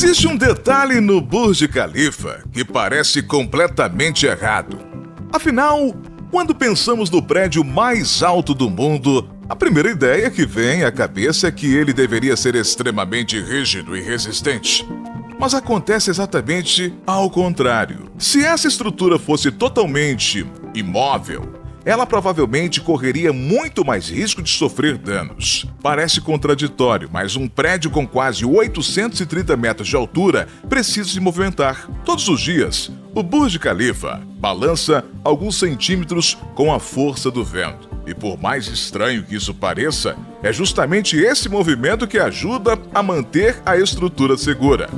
Existe um detalhe no Burj Khalifa que parece completamente errado. Afinal, quando pensamos no prédio mais alto do mundo, a primeira ideia que vem à cabeça é que ele deveria ser extremamente rígido e resistente. Mas acontece exatamente ao contrário. Se essa estrutura fosse totalmente imóvel, ela provavelmente correria muito mais risco de sofrer danos. Parece contraditório, mas um prédio com quase 830 metros de altura precisa se movimentar. Todos os dias, o Burj Khalifa balança alguns centímetros com a força do vento. E por mais estranho que isso pareça, é justamente esse movimento que ajuda a manter a estrutura segura.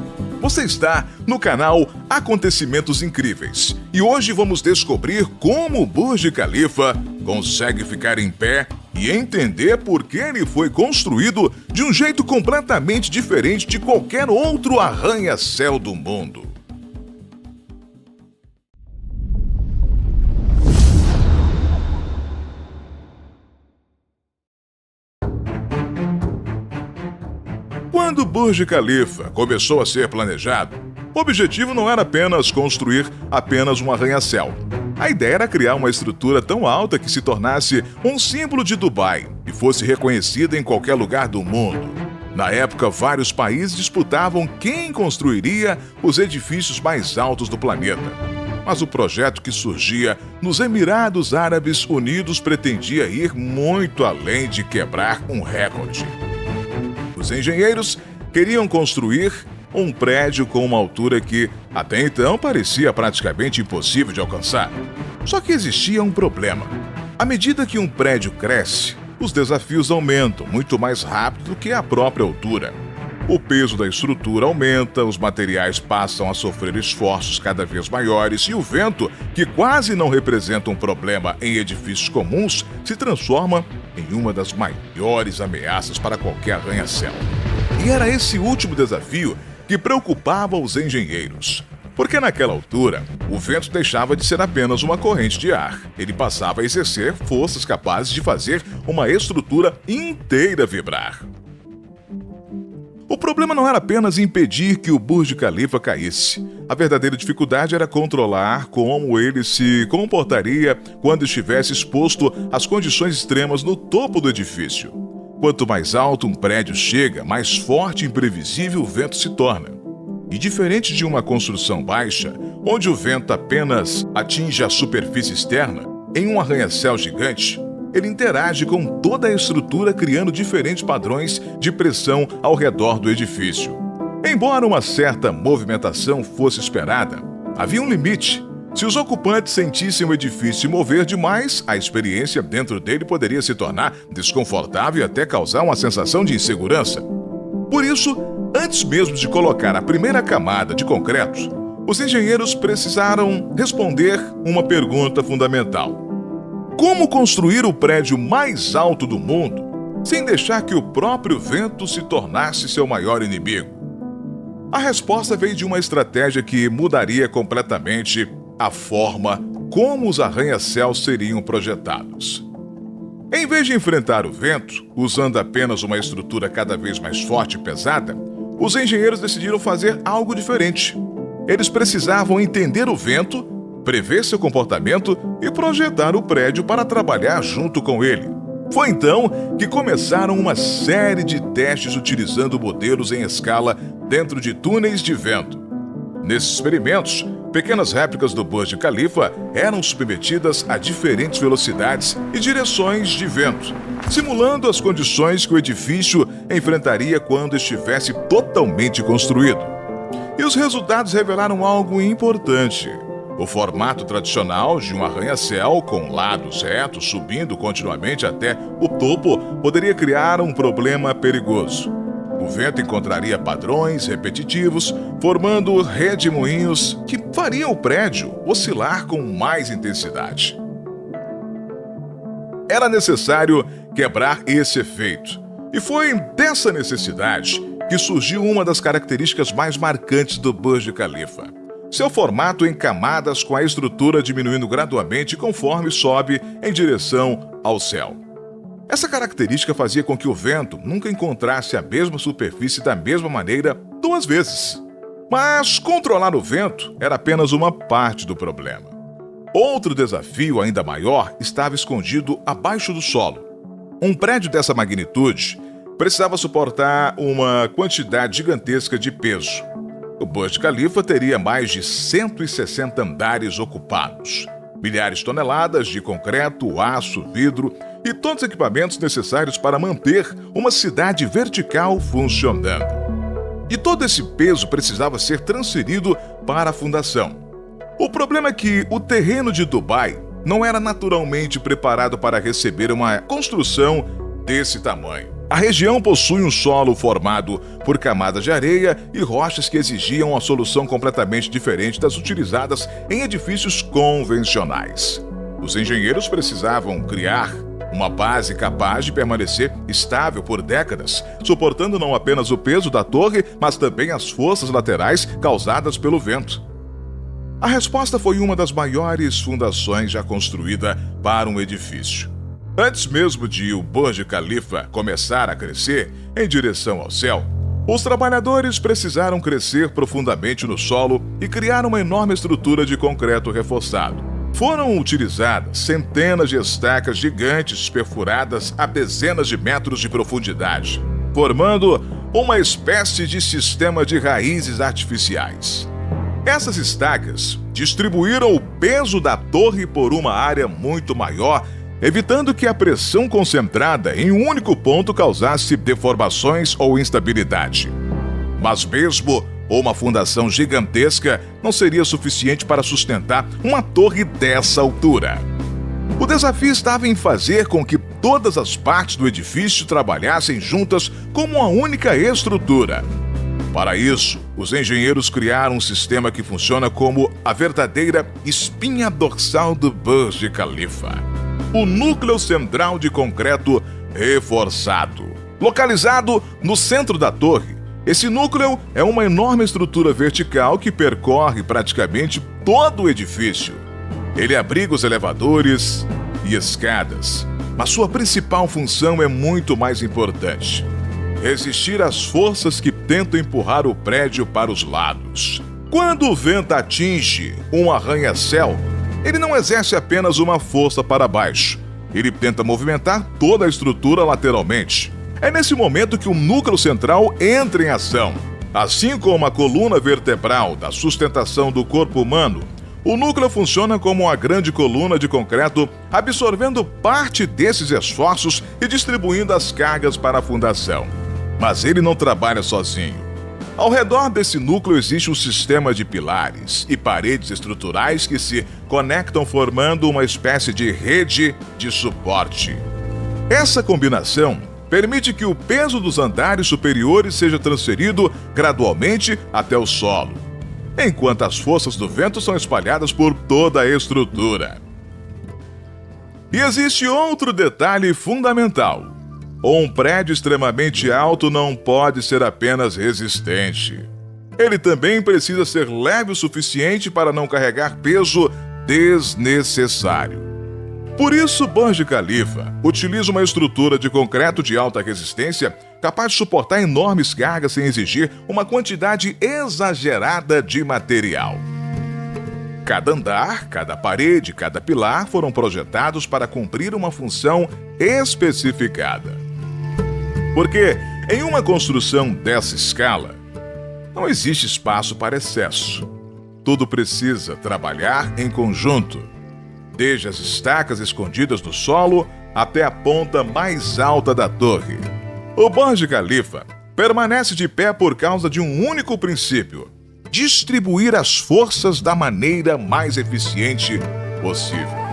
Você está no canal Acontecimentos Incríveis e hoje vamos descobrir como o Burj Khalifa consegue ficar em pé e entender por que ele foi construído de um jeito completamente diferente de qualquer outro arranha-céu do mundo. Quando o Burj Khalifa começou a ser planejado, o objetivo não era apenas construir um arranha-céu. A ideia era criar uma estrutura tão alta que se tornasse um símbolo de Dubai e fosse reconhecida em qualquer lugar do mundo. Na época, vários países disputavam quem construiria os edifícios mais altos do planeta. Mas o projeto que surgia nos Emirados Árabes Unidos pretendia ir muito além de quebrar um recorde. Os engenheiros queriam construir um prédio com uma altura que, até então, parecia praticamente impossível de alcançar. Só que existia um problema. À medida que um prédio cresce, os desafios aumentam muito mais rápido do que a própria altura. O peso da estrutura aumenta, os materiais passam a sofrer esforços cada vez maiores e o vento, que quase não representa um problema em edifícios comuns, se transforma em uma das maiores ameaças para qualquer arranha-céu. E era esse último desafio que preocupava os engenheiros. Porque naquela altura, o vento deixava de ser apenas uma corrente de ar. Ele passava a exercer forças capazes de fazer uma estrutura inteira vibrar. O problema não era apenas impedir que o Burj Khalifa caísse. A verdadeira dificuldade era controlar como ele se comportaria quando estivesse exposto às condições extremas no topo do edifício. Quanto mais alto um prédio chega, mais forte e imprevisível o vento se torna. E diferente de uma construção baixa, onde o vento apenas atinge a superfície externa, em um arranha-céu gigante, ele interage com toda a estrutura, criando diferentes padrões de pressão ao redor do edifício. Embora uma certa movimentação fosse esperada, havia um limite. Se os ocupantes sentissem o edifício se mover demais, a experiência dentro dele poderia se tornar desconfortável e até causar uma sensação de insegurança. Por isso, antes mesmo de colocar a primeira camada de concreto, os engenheiros precisaram responder uma pergunta fundamental. Como construir o prédio mais alto do mundo sem deixar que o próprio vento se tornasse seu maior inimigo? A resposta veio de uma estratégia que mudaria completamente a forma como os arranha-céus seriam projetados. Em vez de enfrentar o vento, usando apenas uma estrutura cada vez mais forte e pesada, os engenheiros decidiram fazer algo diferente. Eles precisavam entender o vento, prever seu comportamento e projetar o prédio para trabalhar junto com ele. Foi então que começaram uma série de testes utilizando modelos em escala dentro de túneis de vento. Nesses experimentos, pequenas réplicas do Burj Khalifa eram submetidas a diferentes velocidades e direções de vento, simulando as condições que o edifício enfrentaria quando estivesse totalmente construído. E os resultados revelaram algo importante. O formato tradicional de um arranha-céu com lados retos subindo continuamente até o topo poderia criar um problema perigoso. O vento encontraria padrões repetitivos, formando redemoinhos que fariam o prédio oscilar com mais intensidade. Era necessário quebrar esse efeito. E foi dessa necessidade que surgiu uma das características mais marcantes do Burj Khalifa. Seu formato em camadas, com a estrutura diminuindo gradualmente conforme sobe em direção ao céu. Essa característica fazia com que o vento nunca encontrasse a mesma superfície da mesma maneira duas vezes. Mas controlar o vento era apenas uma parte do problema. Outro desafio ainda maior estava escondido abaixo do solo. Um prédio dessa magnitude precisava suportar uma quantidade gigantesca de peso. O Burj Khalifa teria mais de 160 andares ocupados, milhares de toneladas de concreto, aço, vidro e todos os equipamentos necessários para manter uma cidade vertical funcionando. E todo esse peso precisava ser transferido para a fundação. O problema é que o terreno de Dubai não era naturalmente preparado para receber uma construção desse tamanho. A região possui um solo formado por camadas de areia e rochas que exigiam uma solução completamente diferente das utilizadas em edifícios convencionais. Os engenheiros precisavam criar uma base capaz de permanecer estável por décadas, suportando não apenas o peso da torre, mas também as forças laterais causadas pelo vento. A resposta foi uma das maiores fundações já construída para um edifício. Antes mesmo de o Burj Khalifa começar a crescer em direção ao céu, os trabalhadores precisaram crescer profundamente no solo e criar uma enorme estrutura de concreto reforçado. Foram utilizadas centenas de estacas gigantes perfuradas a dezenas de metros de profundidade, formando uma espécie de sistema de raízes artificiais. Essas estacas distribuíram o peso da torre por uma área muito maior, evitando que a pressão concentrada em um único ponto causasse deformações ou instabilidade. Mas mesmo uma fundação gigantesca não seria suficiente para sustentar uma torre dessa altura. O desafio estava em fazer com que todas as partes do edifício trabalhassem juntas como uma única estrutura. Para isso, os engenheiros criaram um sistema que funciona como a verdadeira espinha dorsal do Burj Khalifa: o núcleo central de concreto reforçado. Localizado no centro da torre, esse núcleo é uma enorme estrutura vertical que percorre praticamente todo o edifício. Ele abriga os elevadores e escadas, mas sua principal função é muito mais importante: resistir às forças que tentam empurrar o prédio para os lados. Quando o vento atinge um arranha-céu, ele não exerce apenas uma força para baixo. Ele tenta movimentar toda a estrutura lateralmente. É nesse momento que o núcleo central entra em ação. Assim como a coluna vertebral da sustentação do corpo humano, o núcleo funciona como uma grande coluna de concreto, absorvendo parte desses esforços e distribuindo as cargas para a fundação. Mas ele não trabalha sozinho. Ao redor desse núcleo existe um sistema de pilares e paredes estruturais que se conectam formando uma espécie de rede de suporte. Essa combinação permite que o peso dos andares superiores seja transferido gradualmente até o solo, enquanto as forças do vento são espalhadas por toda a estrutura. E existe outro detalhe fundamental: um prédio extremamente alto não pode ser apenas resistente. Ele também precisa ser leve o suficiente para não carregar peso desnecessário. Por isso, Burj Khalifa utiliza uma estrutura de concreto de alta resistência capaz de suportar enormes cargas sem exigir uma quantidade exagerada de material. Cada andar, cada parede, cada pilar foram projetados para cumprir uma função especificada. Porque em uma construção dessa escala, não existe espaço para excesso. Tudo precisa trabalhar em conjunto, desde as estacas escondidas no solo até a ponta mais alta da torre. O Burj Khalifa permanece de pé por causa de um único princípio: distribuir as forças da maneira mais eficiente possível.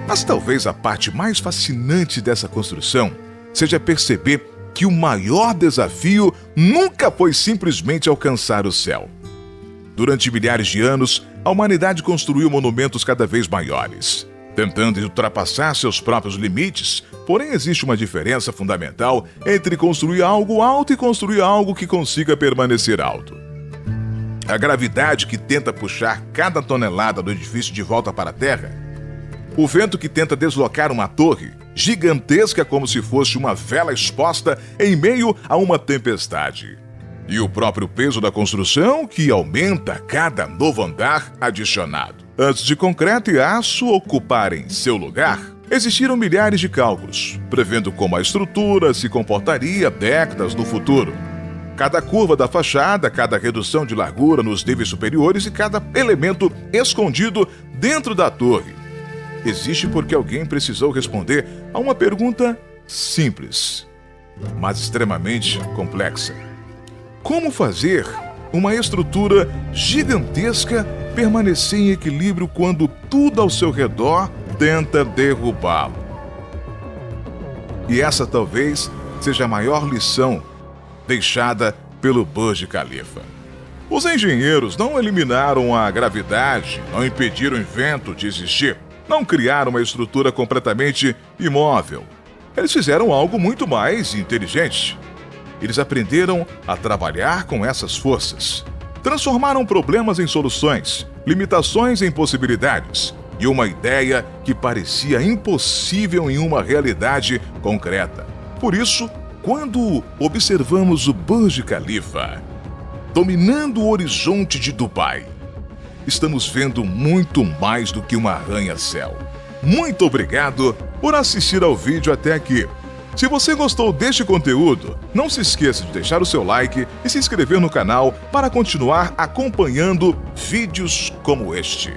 Mas talvez a parte mais fascinante dessa construção seja perceber que o maior desafio nunca foi simplesmente alcançar o céu. Durante milhares de anos, a humanidade construiu monumentos cada vez maiores, tentando ultrapassar seus próprios limites, porém existe uma diferença fundamental entre construir algo alto e construir algo que consiga permanecer alto. A gravidade que tenta puxar cada tonelada do edifício de volta para a Terra, o vento que tenta deslocar uma torre gigantesca como se fosse uma vela exposta em meio a uma tempestade. E o próprio peso da construção, que aumenta a cada novo andar adicionado. Antes de concreto e aço ocuparem seu lugar, existiram milhares de cálculos, prevendo como a estrutura se comportaria décadas no futuro. Cada curva da fachada, cada redução de largura nos níveis superiores e cada elemento escondido dentro da torre. Existe porque alguém precisou responder a uma pergunta simples, mas extremamente complexa. Como fazer uma estrutura gigantesca permanecer em equilíbrio quando tudo ao seu redor tenta derrubá-lo? E essa talvez seja a maior lição deixada pelo Burj Khalifa. Os engenheiros não eliminaram a gravidade, não impediram o vento de existir, não criaram uma estrutura completamente imóvel. Eles fizeram algo muito mais inteligente. Eles aprenderam a trabalhar com essas forças. Transformaram problemas em soluções, limitações em possibilidades e uma ideia que parecia impossível em uma realidade concreta. Por isso, quando observamos o Burj Khalifa dominando o horizonte de Dubai, estamos vendo muito mais do que um arranha-céu. Muito obrigado por assistir ao vídeo até aqui. Se você gostou deste conteúdo, não se esqueça de deixar o seu like e se inscrever no canal para continuar acompanhando vídeos como este.